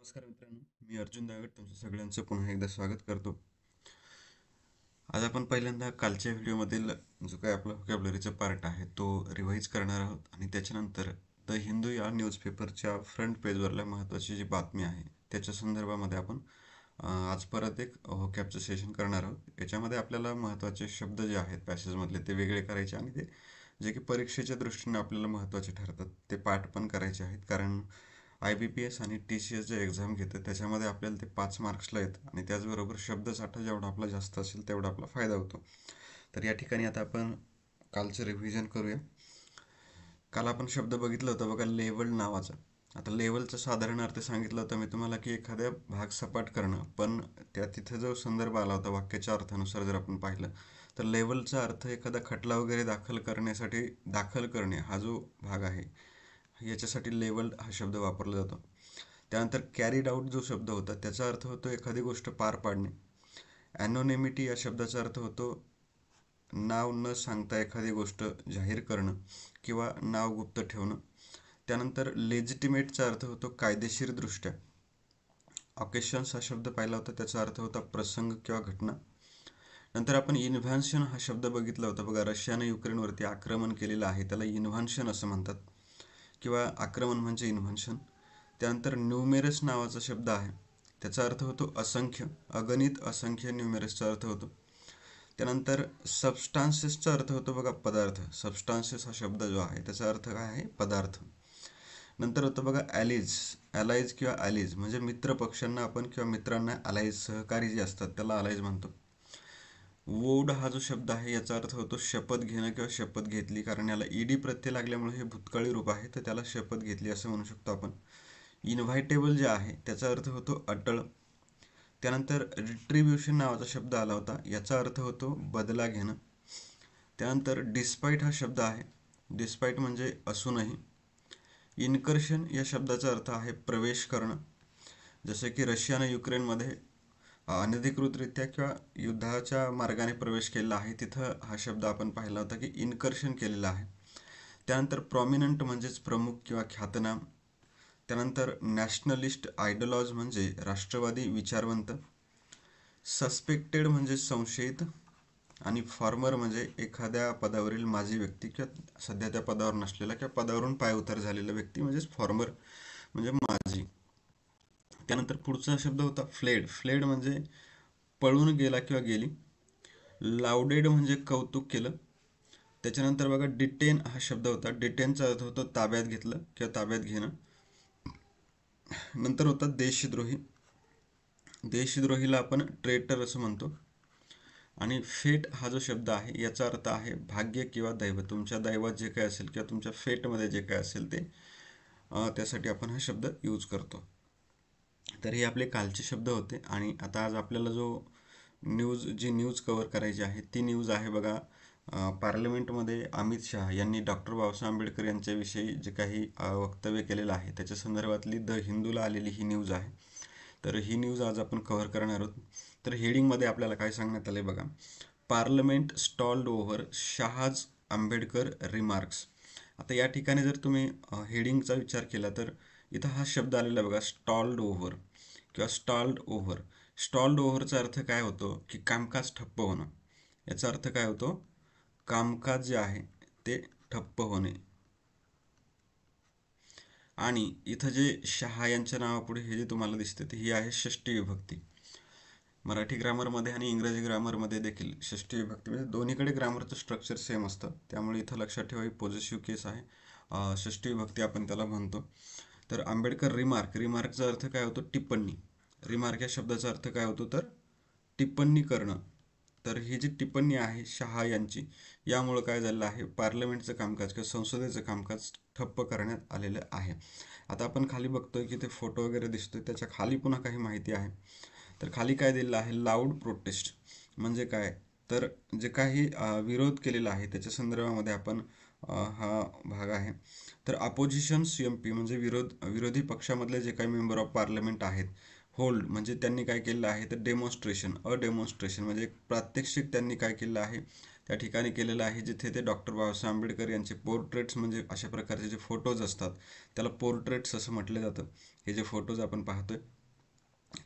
नमस्कार मित्रांनो, मी अर्जुन दागड तुमचं सगळ्यांचं पुन्हा एकदा स्वागत करतो. आज आपण पहिल्यांदा कालच्या व्हिडिओमधील जो काही आपला व्होकॅब्युलरीचा पार्ट आहे तो रिवाईज करणार आहोत आणि त्याच्यानंतर द हिंदू या न्यूजपेपरच्या फ्रंट पेजवरल्या महत्त्वाची जी बातमी आहे त्याच्या संदर्भामध्ये आपण आज परत एक व्होकॅबचं सेशन करणार आहोत. याच्यामध्ये आपल्याला महत्त्वाचे शब्द जे आहेत पॅसेजमधले ते वेगळे करायचे आणि ते जे की परीक्षेच्या दृष्टीने आपल्याला महत्त्वाचे ठरतात ते पाठ पण करायचे आहेत. कारण IBPS आणि TCS जे एक्झाम घेतं त्याच्यामध्ये आपल्याला ते 5 मार्क्सला येतं आणि त्याचबरोबर शब्दसाठा जेवढा आपला जास्त असेल तेवढा आपला फायदा होतो. तर या ठिकाणी आता आपण कालचं रिव्हिजन करूया. काल आपण शब्द बघितलं होतं बघा, लेवल नावाचा. आता लेवलचा साधारण अर्थ सांगितला होता मी तुम्हाला की एखाद्या भाग सपाट करणं, पण तिथं जो संदर्भ आला होता वाक्याच्या अर्थानुसार जर आपण पाहिलं तर लेवलचा अर्थ एखादा खटला वगैरे दाखल करण्यासाठी दाखल करणे हा जो भाग आहे याच्यासाठी लेवल हा शब्द वापरला जातो. त्यानंतर कॅरीड आउट जो शब्द होता त्याचा अर्थ होतो एखादी गोष्ट पार पाडणे. ॲनोनिमिटी या शब्दाचा अर्थ होतो नाव न सांगता एखादी गोष्ट जाहीर करणं किंवा नाव गुप्त ठेवणं. त्यानंतर लेजिटिमेटचा अर्थ होतो कायदेशीरदृष्ट्या. ऑकेशन्स हा शब्द पाहिला होता, त्याचा अर्थ होता प्रसंग किंवा घटना. नंतर आपण इन्व्हेन्शन हा शब्द बघितला होता बघा, रशियाने युक्रेनवरती आक्रमण केलेलं आहे त्याला इन्व्हेन्शन असं म्हणतात किंवा आक्रमण म्हणजे इन्व्हेन्शन. त्यानंतर न्यूमेरस नावाचा शब्द आहे, त्याचा अर्थ होतो असंख्य, अगणित असंख्य न्यूमेरसचा अर्थ होतो. त्यानंतर सबस्टान्सेसचा अर्थ होतो बघा पदार्थ. सबस्टान्सेस हा शब्द जो आहे त्याचा अर्थ काय आहे, पदार्थ. नंतर होतं बघा ॲलीज. ॲलाइज किंवा ॲलीज म्हणजे मित्र पक्षांना आपण किंवा मित्रांना ॲलाइज सहकारी जे असतात त्याला ॲलाइज म्हणतो. वोड हा जो शब्द आहे याचा अर्थ होतो शपथ घेणं किंवा शपथ घेतली, कारण याला ईडी प्रत्यय लागल्यामुळे हे भूतकाळी रूप आहे तर त्याला शपथ घेतली असं म्हणू शकतो आपण. इन्व्हायटेबल जे आहे त्याचा अर्थ होतो अटळ. त्यानंतर रिट्रिब्युशन नावाचा शब्द आला होता, याचा अर्थ होतो बदला घेणं. त्यानंतर डिस्पाईट हा शब्द आहे, डिस्पाईट म्हणजे असूनही. इन्कर्शन या शब्दाचा अर्थ आहे प्रवेश करणं, जसे की रशियाने युक्रेनमध्ये अनधिकृतरित्या किंवा युद्धाच्या मार्गाने प्रवेश केलेला आहे, तिथं हा शब्द आपण पाहिला होता की इन्कर्शन केलेलं आहे. त्यानंतर प्रॉमिनंट म्हणजेच प्रमुख किंवा ख्यातनाम. त्यानंतर नॅशनलिस्ट आयडॉलॉज म्हणजे राष्ट्रवादी विचारवंत. सस्पेक्टेड म्हणजे संशयित. आणि फॉर्मर म्हणजे एखाद्या पदावरील माजी व्यक्ती किंवा सध्या त्या पदावर नसलेला किंवा पदावरून पायउतार झालेला व्यक्ती म्हणजेच फॉर्मर म्हणजे माजी. त्यानंतर पुढचा शब्द होता फ्लेड. फ्लेड म्हणजे पळून गेला किंवा गेली. लाउडेड म्हणजे कौतुक केलं. त्याच्यानंतर बघा डिटेन हा शब्द होता, डिटेनचा अर्थ होतो ताब्यात घेतलं किंवा ताब्यात घेणं. नंतर होता देशद्रोही. देशद्रोहीला आपण ट्रेटर असं म्हणतो. आणि फेट हा जो शब्द आहे याचा अर्थ आहे भाग्य किंवा दैव. तुमच्या दैवात जे काय असेल किंवा तुमच्या फेटमध्ये जे काय असेल ते त्यासाठी आपण हा शब्द यूज करतो. तर हे आपले कालचे शब्द होते आणि आता आज आपल्याला जी न्यूज कव्हर करायची आहे ती न्यूज आहे बघा, पार्लमेंटमध्ये अमित शहा यांनी डॉक्टर बाबासाहेब आंबेडकर यांच्याविषयी जे काही वक्तव्य केलेलं आहे त्याच्या संदर्भातली द हिंदूला आलेली ही न्यूज आहे. तर ही न्यूज आज आपण कव्हर करणार आहोत. तर हेडिंगमध्ये आपल्याला काय सांगण्यात आले बघा, parliament stalled over Shah's Ambedkar remarks. आता या ठिकाणी जर तुम्ही हेडिंगचा विचार केला तर इथं हा शब्द आलेला बघा, स्टॉल्ड ओव्हर किंवा स्टॉल्ड ओव्हर. स्टॉल्ड ओव्हरचा अर्थ काय होतो की कामकाज ठप्प होणं. याचा अर्थ काय होतो, कामकाज जे आहे ते ठप्प होणे. आणि इथं जे शहा यांच्या नावापुढे हे जे तुम्हाला दिसते ते ही आहे षष्टी विभक्ती. मराठी ग्रामरमध्ये आणि इंग्रजी ग्रामरमध्ये देखील षष्टी विभक्ती म्हणजे दोन्हीकडे ग्रामरचं स्ट्रक्चर सेम असतं, त्यामुळे इथं लक्षात ठेवा ही पॉझिटिव्ह केस आहे. षष्टी विभक्ती आपण त्याला म्हणतो. तर आंबेडकर रिमार्क, रिमार्कचा अर्थ काय होतो, टिप्पणी. रिमार्क या शब्दाचा अर्थ काय होतो तर टिप्पणी करणं. तर ही जी टिप्पणी आहे शहा यांची, यामुळं काय झालेलं आहे, पार्लमेंटचं कामकाज किंवा संसदेचं कामकाज ठप्प करण्यात आलेलं आहे. आता आपण खाली बघतोय की ते फोटो वगैरे दिसतोय, त्याच्या खाली पुन्हा काही माहिती आहे. तर खाली काय दिलेलं आहे, लाऊड प्रोटेस्ट म्हणजे काय तर जे काही विरोध केलेला आहे त्याच्या संदर्भामध्ये आपण हा भाग आहे. तर अपोजिशन CMP म्हणजे विरोधी पक्षामधले जे काही मेंबर ऑफ पार्लमेंट आहेत, होल्ड म्हणजे त्यांनी काय केलेलं आहे तर डेमॉन्स्ट्रेशन. डेमॉन्स्ट्रेशन म्हणजे एक प्रात्यक्षिक त्यांनी काय केलं आहे, त्या ठिकाणी केलेलं आहे, जिथे ते डॉक्टर बाबासाहेब आंबेडकर यांचे पोर्ट्रेट्स म्हणजे अशा प्रकारचे जे फोटोज असतात त्याला पोर्ट्रेट्स असं म्हटलं जातं. हे जे फोटोज आपण पाहतोय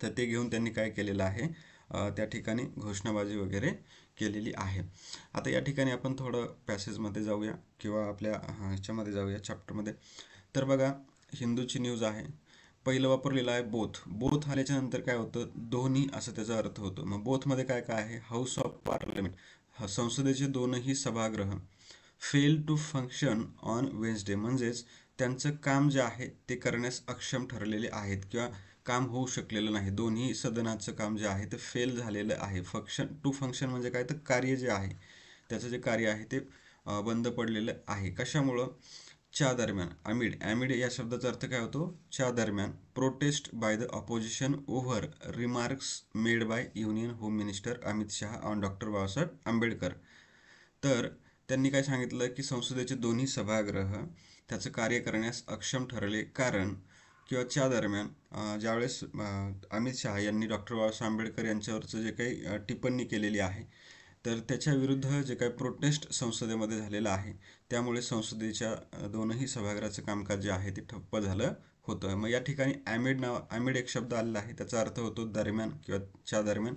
तर ते घेऊन त्यांनी काय केलेलं आहे, त्या ठिकाणी घोषणाबाजी वगैरे केलेली आहे. आता या ठिकाणी आपण थोडं पॅसेजमध्ये जाऊया किंवा आपल्या ह्याच्यामध्ये जाऊया चॅप्टरमध्ये. तर बघा, हिंदूची न्यूज आहे. पहिलं वापरलेलं आहे बोथ. बोथ आल्याच्या नंतर काय होतं, दोन्ही असं त्याचा अर्थ होतो. मग बोथमध्ये काय काय आहे, हाऊस ऑफ पार्लमेंट, संसदेचे दोनही सभागृह fail to function on Wednesday, म्हणजेच त्यांचं काम जे आहे ते करण्यास अक्षम ठरलेले आहेत किंवा काम होऊ शकलेलं नाही. दोन्ही सदनाचं काम जे आहे ते फेल झालेलं आहे. फंक्शन म्हणजे काय, तर कार्य जे आहे त्याचं जे कार्य आहे ते बंद पडलेलं आहे. कशामुळं, च्या दरम्यान, ॲमिड या शब्दाचा अर्थ काय होतो, च्या दरम्यान, prostate by the opposition over remarks made by union home minister Amit Shah on doctor Babasaheb Ambedkar. तर त्यांनी काय सांगितलं की संसदेचे दोन्ही सभागृह त्याचं कार्य करण्यास अक्षम ठरले, कारण किंवा च्या दरम्यान ज्यावेळेस अमित शहा यांनी डॉक्टर बाबासाहेब आंबेडकर यांच्यावरचं जे काही टिप्पणी केलेली आहे तर त्याच्या विरुद्ध जे काही प्रोटेस्ट संसदेमध्ये झालेलं आहे, त्यामुळे संसदेच्या दोनही सभागृहाचं कामकाज जे आहे ते ठप्प झालं होतं. मग या ठिकाणी ॲमिड एक शब्द आलेला आहे, त्याचा अर्थ होतो दरम्यान किंवा च्या दरम्यान.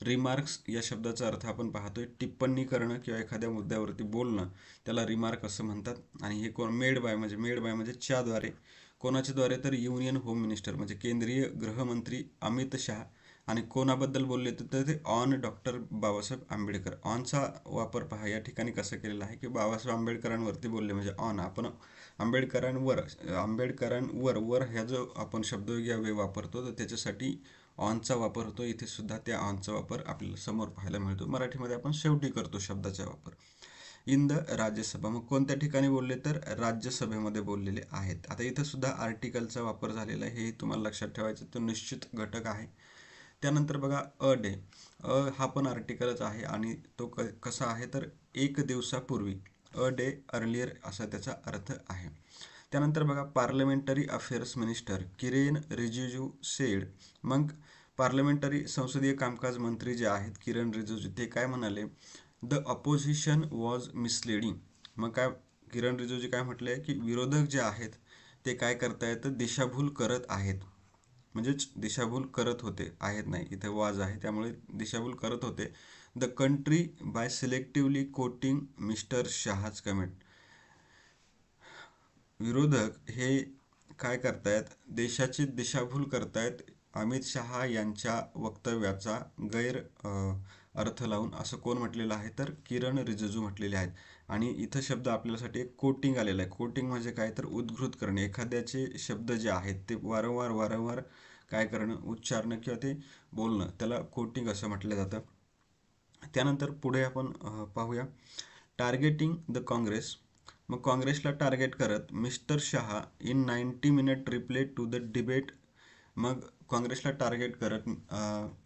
रिमार्क्स या शब्दाचा अर्थ आपण पाहतोय टिप्पणी करणं किंवा एखाद्या मुद्द्यावरती बोलणं, त्याला रिमार्क असं म्हणतात. आणि हे कोण, मेड बाय म्हणजे च्याद्वारे. कोणाच्या द्वारे, तर युनियन होम मिनिस्टर म्हणजे केंद्रीय गृहमंत्री अमित शहा. आणि कोणाबद्दल बोलले तर ते ऑन डॉक्टर बाबासाहेब आंबेडकर. ऑनचा वापर पहा या ठिकाणी कसा केलेला आहे की बाबासाहेब आंबेडकरांवरती बोलले म्हणजे ऑन. आपण आंबेडकरांवर वर ह्या जो आपण शब्द या वापरतो तर त्याच्यासाठी ऑनचा वापर होतो. इथे सुद्धा त्या ऑनचा वापर आपल्याला समोर पाहायला मिळतो. मराठीमध्ये आपण शेवटी करतो शब्दाचा वापर. इन द राज्यसभा, मग कोणत्या ठिकाणी बोलले, तर राज्यसभेमध्ये बोललेले आहेत. आता इथं सुद्धा आर्टिकलचा वापर झालेला आहे, हे तुम्हाला लक्षात ठेवायचं, तो निश्चित घटक आहे. त्यानंतर बघा डे, हा पण आर्टिकलच आहे आणि तो कसा आहे, तर एक दिवसापूर्वी, डे अर्लियर असा त्याचा अर्थ आहे. त्यानंतर बघा, parliamentary affairs minister Kiren Rijiju sed, मग पार्लमेंटरी संसदीय कामकाज मंत्री जे आहेत किरण रिजिजू, ते काय म्हणाले, द अपोजिशन वॉज मिसलिडिंग. मग काय किरण रिजिजू काय म्हटले की विरोधक जे आहेत ते काय करतायत, दिशाभूल करत आहेत. म्हणजेच दिशाभूल करत होते, आहेत नाही, इथे वाज आहे त्यामुळे दिशाभूल करत होते. The country by selectively quoting mister Shah's comment. विरोधक हे काय करतायत, देशाची दिशाभूल करतायत अमित शहा यांच्या वक्तव्याचा गैर अर्थ लावून, असं कोण म्हटलेलं आहे, तर किरण रिजिजू म्हटलेले आहेत. आणि इथं शब्द आपल्यासाठी एक कोटिंग आलेला आहे. कोटिंग म्हणजे काय, तर उद्घृत करणे. एखाद्याचे शब्द जे आहेत ते वारंवार काय करणं, उच्चारणं किंवा ते बोलणं, त्याला कोटिंग असं म्हटलं जातं. त्यानंतर पुढे आपण पाहूया, टार्गेटिंग द काँग्रेस. मग काँग्रेसला टार्गेट करत Mr Shah in 90 minute reply to the debate. मग काँग्रेसला टार्गेट करत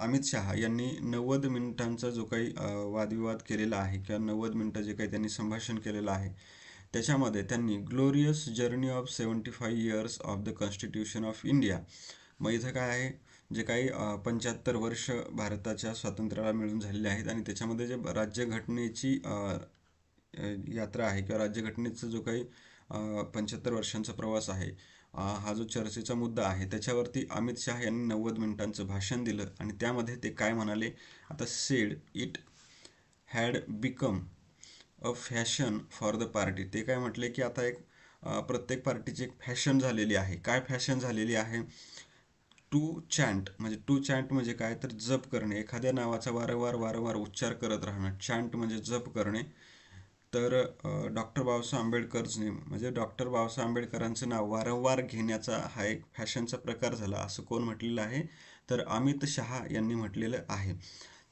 अमित शहा यांनी 90 मिनिटांचा जो काही वादविवाद केलेला आहे किंवा 90 मिनिटं जे काही त्यांनी संभाषण केलेलं आहे त्याच्यामध्ये त्यांनी glorious journey of 75 years of the constitution of India. मग इथं काय आहे, जे काही 75 वर्ष भारताच्या स्वातंत्र्याला मिळून झालेले आहेत आणि त्याच्यामध्ये जे राज्यघटनेची यात्रा आहे किंवा राज्यघटनेचा जो काही 75 वर्षांचा प्रवास आहे, हा जो चर्चेचा मुद्दा आहे त्याच्यावरती अमित शहा यांनी 90 मिनिटांचं भाषण दिलं. आणि त्यामध्ये ते काय म्हणाले, आता sed it had become a fashion for the party. ते काय म्हटले की आता एक प्रत्येक पार्टीची एक फॅशन झालेली आहे. काय फॅशन झालेली आहे, टू चॅन्ट म्हणजे काय, तर जप करणे. एखाद्या नावाचा वारंवार उच्चार करत राहणं, चॅन्ट म्हणजे जप करणे. तर डॉक्टर बाबासाहेब आंबेडकरने म्हणजे डॉक्टर बाबासाहेब आंबेडकरांचं नाव वारंवार घेण्याचा हा एक फॅशनचा प्रकार झाला, असं कोण म्हटलेलं आहे, तर अमित शहा यांनी म्हटलेलं आहे.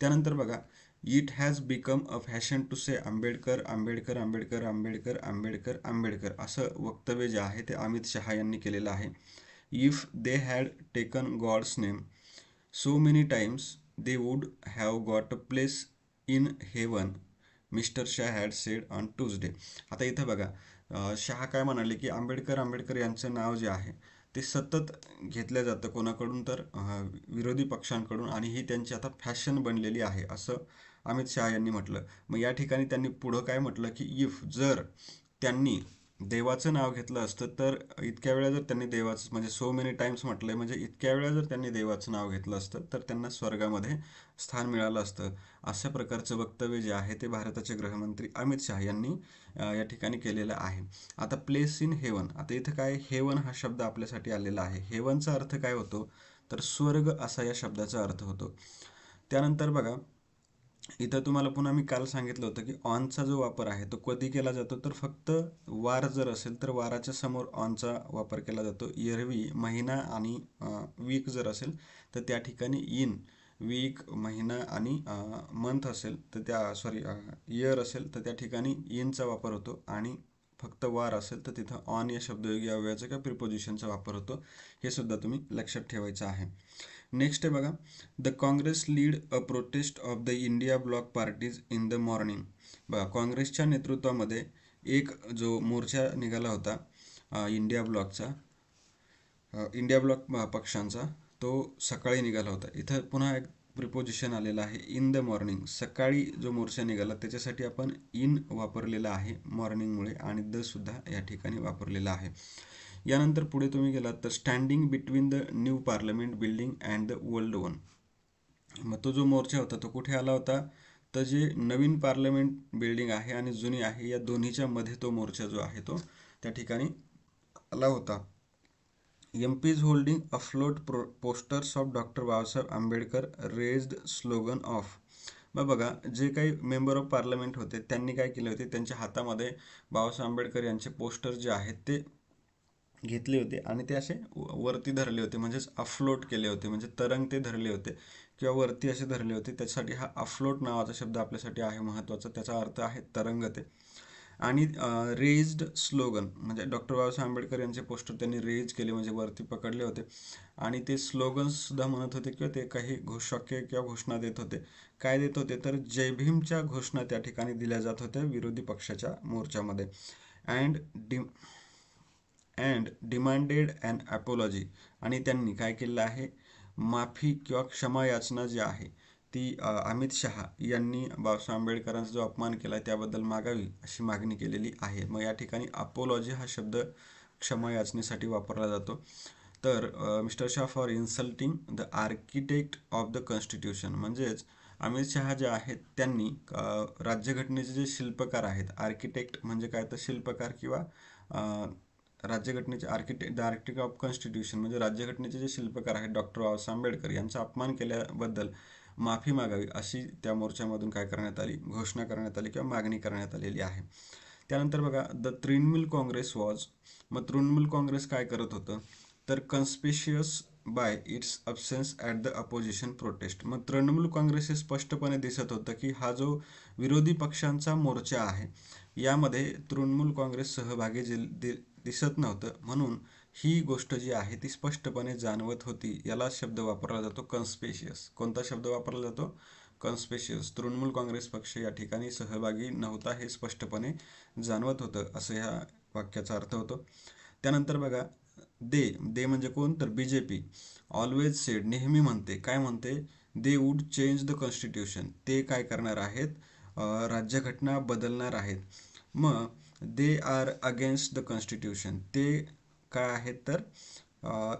त्यानंतर बघा, it has become a fashion to say Ambedkar Ambedkar Ambedkar Ambedkar Ambedkar Ambedkar, असं वक्तव्य जे आहे ते अमित शहा यांनी केलेलं आहे. If they had taken God's name so many times they would have got a place in heaven, Mr Shah had said on Tuesday. आता इथं बघा, शहा काय म्हणाले की आंबेडकर यांचं नाव जे आहे ते सतत घेतलं जातं कोणाकडून, तर विरोधी पक्षांकडून, आणि ही त्यांची आता फॅशन बनलेली आहे, असं अमित शहा यांनी म्हटलं. मग या ठिकाणी त्यांनी पुढं काय म्हटलं की इफ जर त्यांनी देवाचं नाव घेतलं असतं तर इतक्या वेळा जर त्यांनी देवाचं म्हणजे सो मेनी टाइम्स म्हटलंय म्हणजे इतक्या वेळा जर त्यांनी देवाचं नाव घेतलं असतं तर त्यांना स्वर्गामध्ये स्थान मिळालं असतं. अशा प्रकारचं वक्तव्य जे आहे ते भारताचे गृहमंत्री अमित शहा यांनी या ठिकाणी केलेलं आहे. आता प्लेस इन हेवन, आता इथं काय हेवन हा शब्द आपल्यासाठी आलेला आहे. हेवनचा अर्थ काय होतो तर स्वर्ग असा या शब्दाचा अर्थ होतो. त्यानंतर बघा इथं तुम्हाला पुन्हा मी काल सांगितलं होतं की ऑनचा जो वापर आहे तो कधी केला जातो तर फक्त वार जर असेल तर वाराच्या समोर ऑनचा वापर केला जातो. एरवी महिना आणि वीक जर असेल तर त्या ठिकाणी इन, वीक महिना आणि मंथ असेल तर त्या सॉरी इयर असेल तर त्या ठिकाणी इनचा वापर होतो आणि फक्त वार असेल तर तिथं ऑन या शब्दयोगी अव्ययाचा किंवा प्रिपोजिशनचा वापर होतो. हे सुद्धा तुम्ही लक्षात ठेवायचं आहे. नेक्स्ट आहे बघा, the Congress lead a protest of the India block parties in the morning. बघा काँग्रेसच्या नेतृत्वामध्ये एक जो मोर्चा निघाला होता इंडिया ब्लॉकचा, इंडिया ब्लॉक पक्षांचा, तो सकाळी निघाला होता. इथं पुन्हा एक प्रिपोजिशन आलेलं आहे इन द मॉर्निंग. सकाळी जो मोर्चा निघाला त्याच्यासाठी आपण इन वापरलेला आहे मॉर्निंगमुळे आणि द सुद्धा या ठिकाणी वापरलेला आहे. यानंतर पुढे तुम्ही गेलात तर standing between the new parliament building and the old one. मग तो जो मोर्चा होता तो कुठे आला होता तर जे नवीन पार्लमेंट बिल्डिंग आहे आणि जुनी आहे या दोन्हीच्या मध्ये तो मोर्चा जो आहे तो त्या ठिकाणी आला होता. MPs holding afloat posters of doctor Babasaheb Ambedkar raised slogan of. मग बघा जे काही मेंबर ऑफ पार्लमेंट होते त्यांनी काय केले होते, त्यांच्या हातामध्ये बाबासाहेब आंबेडकर यांचे पोस्टर जे आहेत ते घेतले होते आणि ते असे वरती धरले होते, म्हणजेच अफ्लोट केले होते, म्हणजे तरंग ते धरले होते किंवा वरती असे धरले होते. त्यासाठी हा अफ्लोट नावाचा शब्द आपल्यासाठी आहे महत्त्वाचा. त्याचा अर्थ आहे तरंगते. आणि रेज्ड स्लोगन म्हणजे डॉक्टर बाबासाहेब आंबेडकर यांचे पोस्टर त्यांनी रेज केले म्हणजे वरती पकडले होते आणि ते स्लोगन्स सुद्धा म्हणत होते किंवा ते काही घोषवाक्य किंवा घोषणा देत होते. काय देत होते तर जय भीमच्या घोषणा त्या ठिकाणी दिल्या जात होत्या विरोधी पक्षाच्या मोर्चामध्ये. अँड डिमांडेड अँड अपॉलॉजी, आणि त्यांनी काय केलेलं आहे माफी किंवा क्षमा याचना जी आहे ती अमित शहा यांनी बाबासाहेब आंबेडकरांचा जो अपमान केला त्याबद्दल मागावी अशी मागणी केलेली आहे. मग या ठिकाणी अपोलॉजी हा शब्द क्षमा याचनेसाठी वापरला जातो. तर mister Shah for insulting the architect of the constitution, म्हणजेच अमित शहा जे आहेत त्यांनी राज्यघटनेचे जे शिल्पकार आहेत, आर्किटेक्ट म्हणजे काय तर शिल्पकार किंवा राज्यघटनेचे architect, the architect of constitution म्हणजे राज्यघटनेचे जे शिल्पकार आहेत डॉक्टर बाबासाहेब आंबेडकर यांचा अपमान केल्याबद्दल माफी मागावी अशी त्या मोर्चामधून काय करण्यात आली, घोषणा करण्यात आली किंवा मागणी करण्यात आलेली आहे. त्यानंतर बघा द तृणमूल काँग्रेस वॉज. मग तृणमूल काँग्रेस काय करत होतं तर conspicuous by its absence at the opposition protest. मग तृणमूल काँग्रेस हे स्पष्टपणे दिसत होतं की हा जो विरोधी पक्षांचा मोर्चा आहे यामध्ये तृणमूल काँग्रेस सहभागी दिसत नव्हतं, म्हणून ही गोष्ट जी आहे ती स्पष्टपणे जाणवत होती. याला शब्द वापरला जातो कन्स्पेशियस. कोणता शब्द वापरला जातो कन्स्पेशियस. तृणमूल काँग्रेस पक्ष या ठिकाणी सहभागी नव्हता हे स्पष्टपणे जाणवत होतं असं ह्या वाक्याचा अर्थ होतो. त्यानंतर बघा दे म्हणजे कोण तर बीजेपी ऑलवेज सेड नेहमी म्हणते, काय म्हणते दे वूड चेंज द कॉन्स्टिट्यूशन, ते काय करणार आहेत राज्यघटना बदलणार आहेत. मग they are against the constitution, ते काय आहेत तर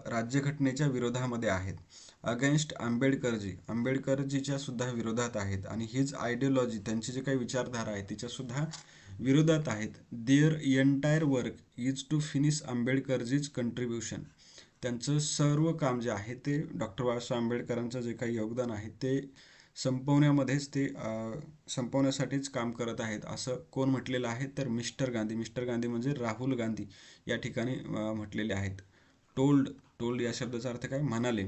राज्यघटनेच्या विरोधामध्ये आहेत. अगेन्स्ट आंबेडकरजी, आंबेडकरजीच्या सुद्धा विरोधात आहेत आणि हीच आयडियोलॉजी त्यांची जी काही विचारधारा आहे तिच्या सुद्धा विरोधात आहेत. Their entire work is to finish Ambedkarji's contribution, त्यांचं सर्व काम जे आहे ते डॉक्टर बाबासाहेब आंबेडकरांचं जे काही योगदान आहे ते संपवण्यामध्येच ते संपवण्यासाठीच काम करत आहेत असं कोण म्हटलेलं आहे तर मिस्टर गांधी. मिस्टर गांधी म्हणजे राहुल गांधी या ठिकाणी म्हटलेले आहेत. टोल्ड या शब्दाचा अर्थ काय म्हणाले.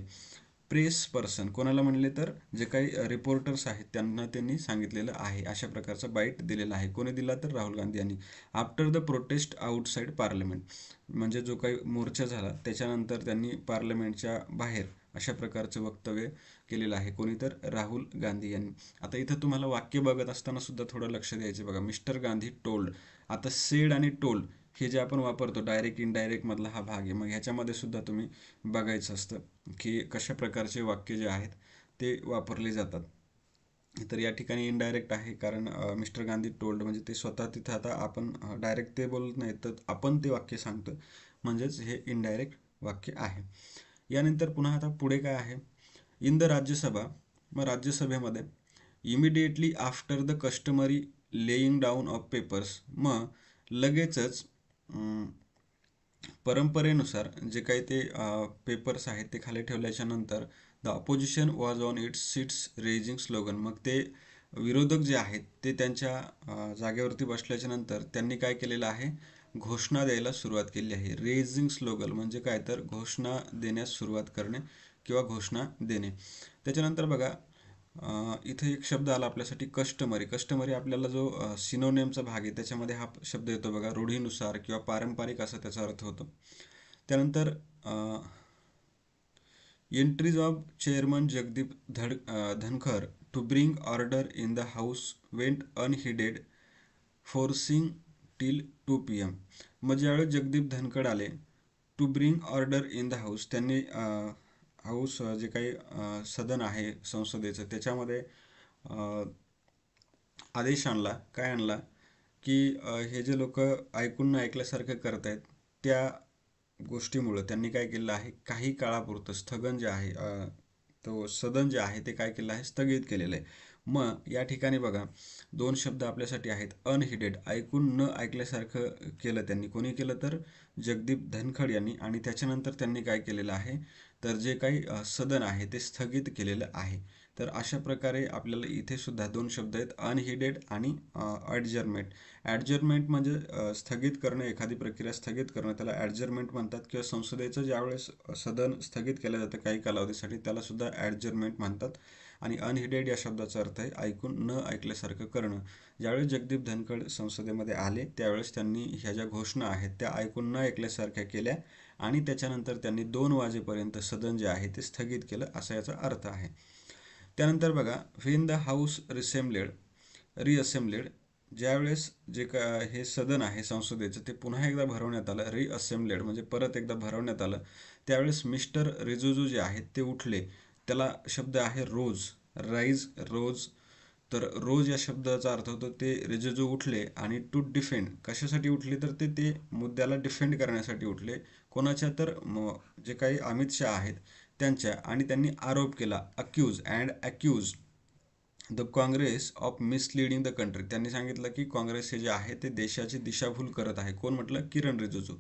प्रेस पर्सन कोणाला म्हणले तर जे काही रिपोर्टर्स आहेत त्यांना त्यांनी सांगितलेलं आहे. अशा प्रकारचा बाईट दिलेला आहे. कोणी दिला तर राहुल गांधी यांनी. After the prostate outside parliament, म्हणजे जो काही मोर्चा झाला त्याच्यानंतर त्यांनी पार्लमेंटच्या बाहेर अशा प्रकारचं वक्तव्य केलेलं आहे. कोणी तर राहुल गांधी यांनी. आता इथं तुम्हाला वाक्य बघत असताना सुद्धा थोडं लक्ष द्यायचं बघा. मिस्टर गांधी टोल्ड, आता सेड आणि टोल्ड हे जे आपण वापरतो डायरेक्ट इनडायरेक्ट मधला हा भाग आहे. मग ह्याच्यामध्ये सुद्धा तुम्ही बघायचं असतं की कशा प्रकारचे वाक्य जे आहेत ते वापरले जातात. तर या ठिकाणी इनडायरेक्ट आहे, कारण मिस्टर गांधी टोल्ड म्हणजे ते स्वतः तिथं, आता आपण डायरेक्ट ते बोलत नाही तर आपण ते वाक्य सांगतो, म्हणजेच हे इनडायरेक्ट वाक्य आहे. यानंतर पुन्हा आता पुढे काय आहे, इन द राज्यसभा, मग राज्यसभेमध्ये immediately after the customary laying down of papers, मग लगेचच परंपरेनुसार जे काही ते पेपर्स आहेत ते खाली ठेवल्याच्या नंतर the opposition was on it's seats raising slogan, मग ते विरोधक जे आहेत ते त्यांच्या जागेवरती बसल्याच्या नंतर त्यांनी काय केलेलं आहे, घोषणा द्यायला सुरुवात केली आहे. रेजिंग स्लोगन म्हणजे काय, तर घोषणा देण्यास सुरुवात करणे किंवा घोषणा देणे. त्याच्यानंतर बघा इथे एक शब्द आला आपल्यासाठी कस्टमरी. कस्टमरी आपल्याला जो सिनोनेमचा भाग आहे त्याच्यामध्ये हा शब्द येतो बघा, रूढीनुसार किंवा पारंपरिक असा त्याचा अर्थ होतो. त्यानंतर entries of chairman Jagdeep Dhankhar to bring order in the house went unheeded forcing till 2 PM. मग ज्यावेळेस जगदीप धनखड आले to bring order in the house, त्यांनी हाऊस जे काही सदन आहे संसदेचं त्याच्यामध्ये आदेश आणला, काय आणला, की हे जे लोक ऐकून न ऐकल्यासारखं करत आहेत त्या गोष्टीमुळं त्यांनी काय केलं आहे, काही काळापुरतं स्थगन जे आहे, तो सदन जे आहे ते काय केलं आहे, स्थगित केलेलं आहे. मग या ठिकाणी बघा दोन शब्द आपल्यासाठी आहेत, अनहिडेड, ऐकून न ऐकल्यासारखं केलं त्यांनी, कोणी केलं तर जगदीप धनखड यांनी, आणि त्याच्यानंतर त्यांनी काय केलेलं आहे, तर जे काही सदन आहे ते स्थगित केलेलं आहे. तर अशा प्रकारे आपल्याला इथे सुद्धा दोन शब्द आहेत, अनहिडेड आणि ॲडजर्नमेंट. ॲडजर्नमेंट म्हणजे स्थगित करणं, एखादी प्रक्रिया स्थगित करणं त्याला ॲडजर्नमेंट म्हणतात, किंवा संसदेचं ज्यावेळेस सदन स्थगित केलं जातं काही कालावधीसाठी त्याला सुद्धा ॲडजर्नमेंट म्हणतात. आणि अनहिडेड या शब्दाचा अर्थ आहे ऐकून न ऐकल्यासारखं करणं. ज्यावेळेस जगदीप धनखड संसदेमध्ये आले त्यावेळेस त्यांनी ह्या ज्या घोषणा आहेत त्या ऐकून न ऐकल्यासारख्या केल्या, आणि त्याच्यानंतर त्यांनी 2 वाजेपर्यंत सदन जे आहे ते स्थगित केलं, असा याचा अर्थ आहे. त्यानंतर बघा, व्हेन द हाऊस रिअसेंबलेड, ज्यावेळेस जे का हे सदन आहे संसदेचं ते पुन्हा एकदा भरवण्यात आलं, रिअसेंबलेड म्हणजे परत एकदा भरवण्यात आलं, त्यावेळेस मिस्टर रिजिजू जे आहेत ते उठले. त्याला शब्द आहे रोज, राईज, रोज. तर रोज या शब्दाचा अर्थ होतो ते रिजिजू उठले, आणि टू डिफेंड, कशासाठी उठले तर ते मुद्द्याला डिफेंड करण्यासाठी उठले. कोणाच्या तर जे काही अमित शहा आहेत त्यांच्या, आणि त्यांनी आरोप केला, accuse the Congress of misleading the country. त्यांनी सांगितलं की काँग्रेस हे जे आहे ते देशाची दिशाभूल करत आहे. कोण म्हटलं, Kiran Rijiju.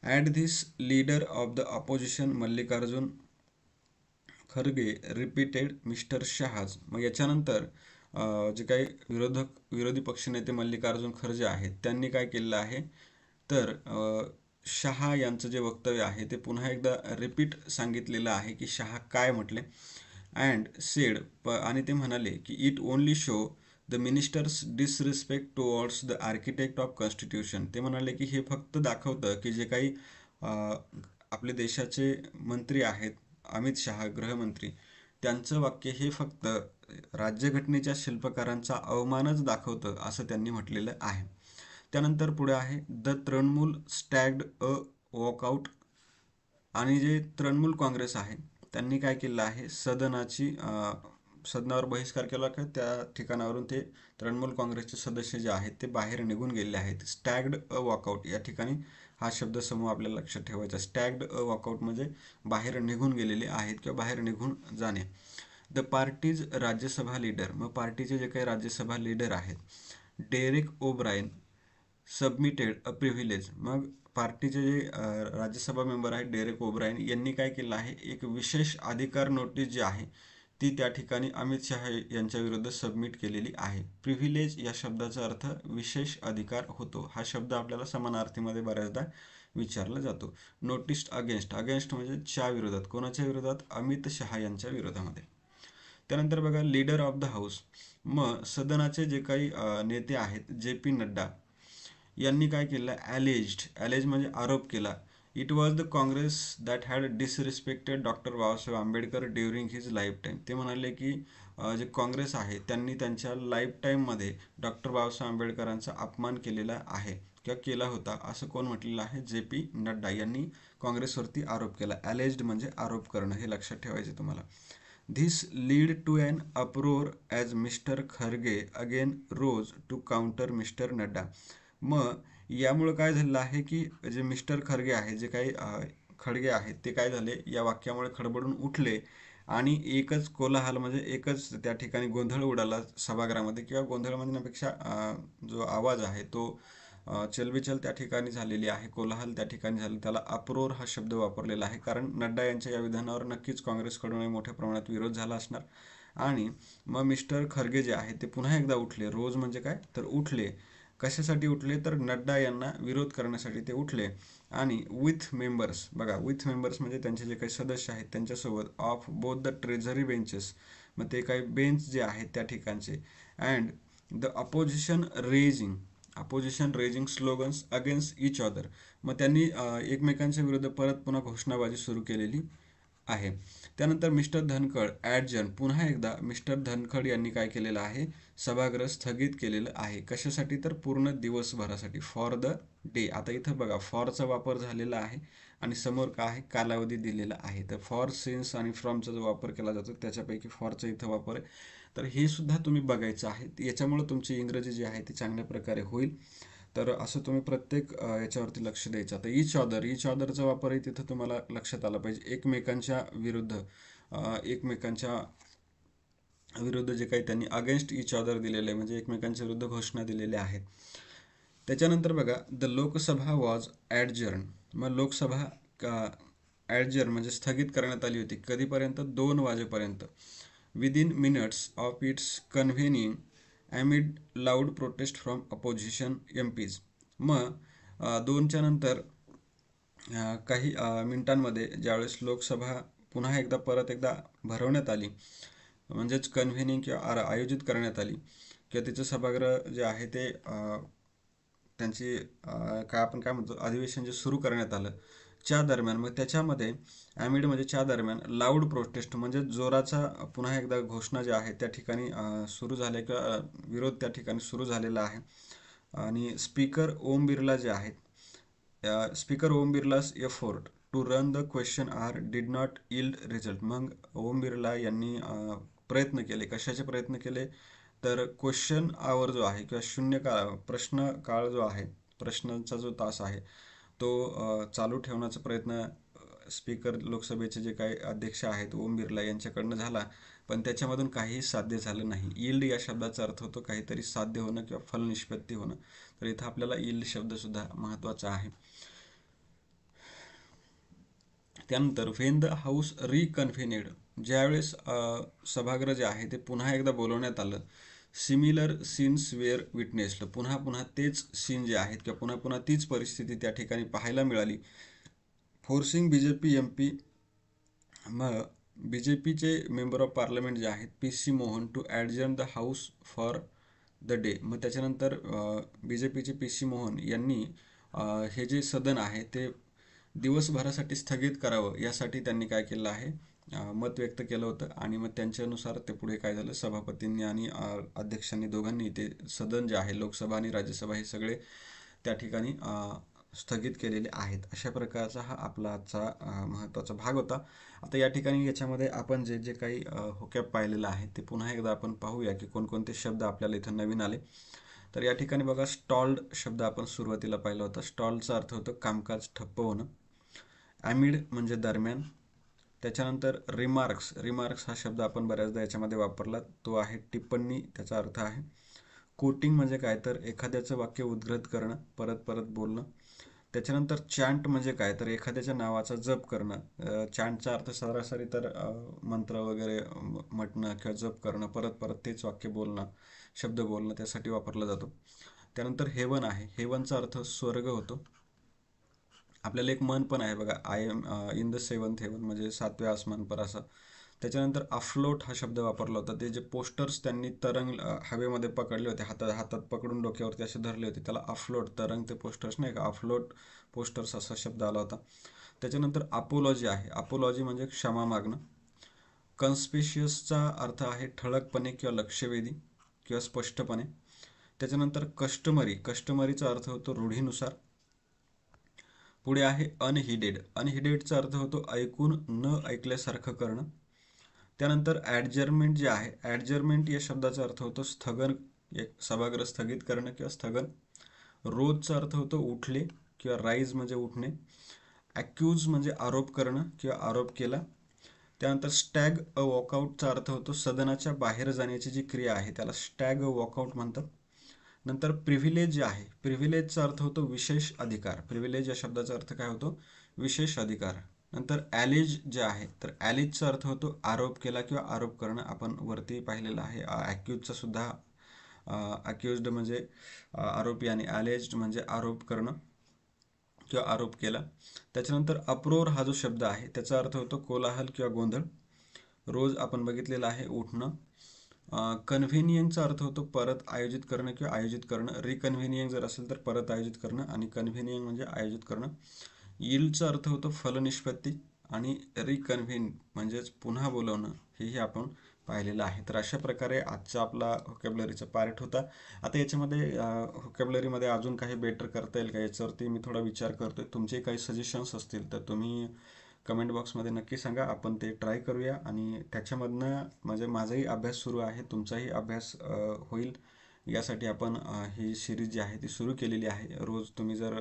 At this leader of the opposition Mallikarjun Kharge repeated mister Shah's. मग याच्यानंतर जे काही विरोधी पक्षनेते मल्लिकार्जुन खरगे आहेत त्यांनी काय केलेलं आहे, तर शहा यांचं जे वक्तव्य आहे ते पुन्हा एकदा रिपीट सांगितलेलं आहे की शहा काय म्हटले. अँड सेड, आणि ते म्हणाले की it only show the ministers disrespect towards the architect of constitution. ते म्हणाले की हे फक्त दाखवतं की जे काही आपले देशाचे मंत्री आहेत अमित शहा गृहमंत्री, त्यांचं वाक्य हे फक्त राज्यघटनेच्या शिल्पकारांचा अवमानच दाखवतं असं त्यांनी म्हटलेलं आहे. त्यानंतर पुढे आहे द तृणमूल स्टॅग्ड अ वॉकआउट, आणि जे तृणमूल काँग्रेस आहे त्यांनी काय केलं आहे, सदनावर बहिष्कार केला का त्या ठिकाणावरून ते तृणमूल काँग्रेसचे सदस्य जे आहेत ते बाहेर निघून गेलेले आहेत. स्टॅग्ड अ वॉकआउट, या ठिकाणी हा शब्दसमूह आपल्याला लक्षात ठेवायचा. स्टॅग्ड अ वॉकआउट म्हणजे बाहेर निघून गेलेले आहेत किंवा बाहेर निघून जाणे. द पार्टीज राज्यसभा लीडर, मग पार्टीचे जे काही राज्यसभा लीडर आहेत Derek O'Brien submitted a privilege. मग पार्टीचे जे राज्यसभा मेंबर आहेत डेरेक ओब्रायन यांनी काय केलं आहे, एक विशेष अधिकार नोटीस जी आहे ती त्या ठिकाणी अमित शहा यांच्या विरुद्ध सबमिट केलेली आहे. प्रिव्हिलेज या शब्दाचा अर्थ विशेष अधिकार होतो. हा शब्द आपल्याला समानार्थीमध्ये बऱ्याचदा विचारला जातो. नोटिस अगेन्स्ट म्हणजे च्या विरोधात, कोणाच्या विरोधात, अमित शहा यांच्या विरोधामध्ये. त्यानंतर बघा लीडर ऑफ द हाऊस, मग सदनाचे जे काही नेते आहेत JP नड्डा यांनी काय केलं, ॲलेज म्हणजे आरोप केला. It was the Congress that had disrespected doctor Babasaheb Ambedkar during his life time. ते म्हणाले की जे काँग्रेस आहे त्यांनी त्यांच्या लाईफ टाईममध्ये डॉक्टर बाबासाहेब आंबेडकरांचा अपमान केलेला आहे किंवा केला होता, असं कोण म्हटलेलं आहे, JP नड्डा यांनी काँग्रेसवरती आरोप केला. ॲलेज्ड म्हणजे आरोप करणं, हे लक्षात ठेवायचे तुम्हाला. This lead to an uproar as Mr Kharge again rose to counter Mr Nadda. मग यामुळं काय झालेलं आहे की जे मिस्टर खरगे आहे, जे काही खडगे आहेत, ते काय झाले या वाक्यामुळे खडबडून उठले आणि एकच कोलाहल म्हणजे एकच त्या ठिकाणी गोंधळ उडाला सभागृहामध्ये, किंवा गोंधळ म्हणण्यापेक्षा जो आवाज आहे तो चलबिचल त्या ठिकाणी झालेली आहे, कोलाहल त्या ठिकाणी झाले. त्याला अप्रोर हा शब्द वापरलेला आहे, कारण नड्डा यांच्या या विधानावर नक्कीच काँग्रेसकडून मोठ्या प्रमाणात विरोध झाला असणार. आणि मग मिस्टर खरगे जे आहे ते पुन्हा एकदा उठले. रोज म्हणजे काय तर उठले. कशासाठी उठले तर नड्डा यांना विरोध करण्यासाठी ते उठले. आणि विथ मेंबर्स, बघा विथ मेंबर्स म्हणजे त्यांचे जे काही सदस्य आहेत त्यांच्यासोबत, of both the treasury benches, मग ते काही बेंच जे आहेत त्या ठिकाणचे, and the opposition raising slogans against each other. मग त्यांनी एकमेकांच्या विरुद्ध परत पुन्हा घोषणाबाजी सुरू केलेली आहे. त्यानंतर मिस्टर धनखड ॲडजन, पुन्हा एकदा मिस्टर धनखड यांनी काय केलेलं आहे, सभागृह स्थगित केलेलं आहे. कशासाठी तर पूर्ण दिवसभरासाठी, फॉर द डे. आता इथं बघा फॉरचा वापर झालेला आहे आणि समोर काय आहे, कालावधी दिलेला आहे. तर फॉर, सिन्स आणि फ्रॉमचा जो वापर केला जातो त्याच्यापैकी फॉरचा इथं वापर आहे. तर हे सुद्धा तुम्ही बघायचं आहे. याच्यामुळे तुमची इंग्रजी जी आहे ती चांगल्या प्रकारे होईल. तर असं तुम्ही प्रत्येक याच्यावरती लक्ष द्यायचं. आता इच ऑदरचा वापरही तिथं तुम्हाला लक्षात आला पाहिजे. एकमेकांच्या विरुद्ध जे काही त्यांनी अगेन्स्ट इच ऑदर दिलेलं आहे, म्हणजे एकमेकांच्या विरुद्ध घोषणा दिलेल्या आहेत. त्याच्यानंतर बघा द लोकसभा वॉज ॲडजर्न. मग लोकसभा ॲडजर्न म्हणजे स्थगित करण्यात आली होती. कधीपर्यंत? 2 वाजेपर्यंत. Within minutes of its convening amid loud protest from opposition MPs. मग 2च्या नंतर काही मिनिटांमध्ये ज्यावेळेस लोकसभा पुन्हा एकदा परत एकदा भरवण्यात आली, म्हणजेच कन्व्हेनिंग किंवा आयोजित करण्यात आली, किंवा तिचं सभागृह जे आहे ते त्यांची काय आपण काय म्हणतो अधिवेशन जे सुरू करण्यात आलं च्या दरम्यान, मग त्याच्यामध्ये ॲमिड म्हणजे च्या दरम्यान, लाऊड प्रोटेस्ट म्हणजे जोराचा पुन्हा एकदा घोषणा ज्या आहेत त्या ठिकाणी सुरू झाल्या, किंवा विरोध त्या ठिकाणी सुरू झालेला आहे. आणि स्पीकर ओम बिर्ला जे आहेत, speaker Om Birla's effort to run the question hour did not yield result. मग ओम बिर्ला यांनी प्रयत्न केले. कशाचे प्रयत्न केले तर क्वेश्चन आवर जो आहे, किंवा शून्य काळ, प्रश्न काळ जो आहे, प्रश्नांचा जो तास आहे तो चालू ठेवण्याचा प्रयत्न स्पीकर लोकसभेचे जे काही अध्यक्ष आहेत ओम बिर्ला यांच्याकडनं झाला, पण त्याच्यामधून काहीही साध्य झालं नाही. यील्ड या शब्दाचा अर्थ होतो काहीतरी साध्य होणं किंवा फलनिष्पत्ती होणं. तर इथं आपल्याला यील्ड शब्दसुद्धा महत्त्वाचा आहे. त्यानंतर व्हेन द हाऊस रिकन्व्हेनेड, ज्यावेळेस सभागृह जे आहे ते पुन्हा एकदा बोलवण्यात आलं, सिमिलर सीन्स वेअर विटनेस्ड, पुन्हा पुन्हा तेच सीन जे आहेत किंवा पुन्हा पुन्हा तीच परिस्थिती त्या ठिकाणी पाहायला मिळाली. फोर्सिंग BJP MP, मग BJPचे मेंबर ऑफ पार्लमेंट जे आहेत PC Mohan to adjourn the house for the day. मग त्याच्यानंतर BJPचे PC मोहन यांनी हे जे सदन आहे ते दिवसभरासाठी स्थगित करावं यासाठी त्यांनी काय केलं आहे, मत व्यक्त केलं होतं. आणि मग त्यांच्यानुसार ते पुढे काय झालं, सभापतींनी आणि अध्यक्षांनी दोघांनी ते सदन जे आहे लोकसभा आणि राज्यसभा हे सगळे त्या ठिकाणी स्थगित केलेले आहेत. अशा प्रकारचा हा आपला आजचा महत्त्वाचा भाग होता. आता या ठिकाणी याच्यामध्ये आपण जे जे काही होकॅब पाहिलेलं आहे ते पुन्हा एकदा आपण पाहूया की कोणकोणते शब्द आपल्याला इथं नवीन आले. तर या ठिकाणी बघा स्टॉल्ड शब्द आपण सुरुवातीला पाहिला होता. स्टॉल्डचा अर्थ होतो कामकाज ठप्प होणं. ॲमिड म्हणजे दरम्यान. त्याच्यानंतर रिमार्क्स हा शब्द आपण बऱ्याचदा याच्यामध्ये वापरला, तो आहे टिप्पणी, त्याचा अर्थ आहे. कोटिंग म्हणजे काय तर एखाद्याचं वाक्य उद्धृत करणं, परत परत बोलणं. त्याच्यानंतर चॅन्ट म्हणजे काय तर एखाद्याच्या नावाचा जप करणं. चॅन्टचा अर्थ सरासरी तर मंत्र वगैरे म्हटणं किंवा जप करणं, परत परत तेच वाक्य बोलणं, शब्द बोलणं, त्यासाठी वापरला जातो. त्यानंतर हेवन आहे. हेवनचा अर्थ स्वर्ग होतो. आपल्याला एक मन पण आहे बघा, I am in the 7th heaven म्हणजे 7व्या आसमान पर असं. त्याच्यानंतर अफ्लोट हा शब्द वापरला होता. ते जे पोस्टर्स त्यांनी तरंग हवेमध्ये पकडले होते, हातात पकडून डोक्यावरती असे धरले होते, त्याला अफ्लोट, तरंग ते पोस्टर्स नाही का, अफ्लोट पोस्टर्स असा शब्द आला होता. त्याच्यानंतर अपोलॉजी आहे. अपोलॉजी म्हणजे क्षमा मागणं. कन्स्पिशियसचा अर्थ आहे ठळकपणे किंवा लक्षवेधी किंवा स्पष्टपणे. त्याच्यानंतर कस्टमरीचा अर्थ होतो रूढीनुसार. पुढे आहे अनहिडेडचा अर्थ होतो ऐकून न ऐकल्यासारखं करणं. त्यानंतर ॲडजर्नमेंट जे आहे, ॲडजर्नमेंट या शब्दाचा अर्थ होतो स्थगन, एक सभागृह स्थगित करणं किंवा स्थगन. रोजचा अर्थ होतो उठले किंवा राईज म्हणजे उठणे. ॲक्यूज म्हणजे आरोप करणं किंवा आरोप केला. त्यानंतर स्टॅग अ वॉकआउटचा अर्थ होतो सदनाच्या बाहेर जाण्याची जी क्रिया आहे त्याला स्टॅग अ वॉकआउट म्हणतात. नंतर प्रिव्हिलेज जे आहे, प्रिव्हिलेजचा अर्थ होतो विशेष अधिकार. प्रिव्हिलेज या शब्दाचा अर्थ काय होतो? विशेष अधिकार. नंतर ॲलेज जे आहे, तर ॲलेजचा अर्थ होतो आरोप केला किंवा आरोप करणं. आपण वरती पाहिलेलं आहे. ॲक्यूजचा सुद्धा अक्युज्ड म्हणजे आरोपी आणि ॲलेज्ड म्हणजे आरोप करणं किंवा आरोप केला. त्याच्यानंतर अप्रोर हा जो शब्द आहे त्याचा अर्थ होतो कोलाहल किंवा गोंधळ. रोज आपण बघितलेला आहे उठणं. कन्व्हिनियंटचा अर्थ होतो परत आयोजित करणं किंवा आयोजित करणं. रिकन्व्हिनियंट जर असेल तर परत आयोजित करणं आणि कन्व्हिनियंट म्हणजे आयोजित करणं. यील्डचा अर्थ होतो फलनिष्पत्ती आणि रिकन्व्हिन म्हणजेच पुन्हा बोलवणं, हेही आपण पाहिलेलं आहे. तर अशा प्रकारे आजचा आपला व्होकॅब्युलरीचा पार्ट होता. आता याच्यामध्ये व्होकॅब्युलरीमध्ये अजून काही बेटर करता येईल का याच्यावरती मी थोडा विचार करतोय. तुमचे काही सजेशन्स असतील तर तुम्ही कमेंट बॉक्समध्ये नक्की सांगा. आपण ते ट्राय करूया आणि त्याच्यामधनं म्हणजे माझाही अभ्यास सुरू आहे, तुमचाही अभ्यास होईल यासाठी आपण ही सिरीज जी आहे ती सुरू केलेली आहे. रोज तुम्ही जर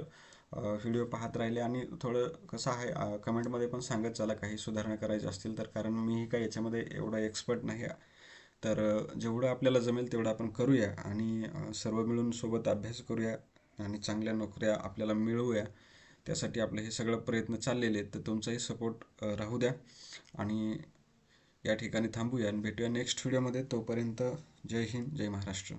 व्हिडिओ पाहत राहिले आणि थोडं कसं आहे कमेंटमध्ये पण सांगत चला काही सुधारणा करायची असतील तर, कारण मीही काही याच्यामध्ये एवढा एक्सपर्ट नाही. तर जेवढं आपल्याला जमेल तेवढं आपण करूया आणि सर्व मिळून सोबत अभ्यास करूया आणि चांगल्या नोकऱ्या आपल्याला मिळवूया. त्यासाठी आपले हे सगळं प्रयत्न चाललेले आहेत. तर तुमचाही सपोर्ट राहू द्या आणि या ठिकाणी थांबूया आणि भेटूया नेक्स्ट व्हिडिओमध्ये. तोपर्यंत जय हिंद, जय महाराष्ट्र.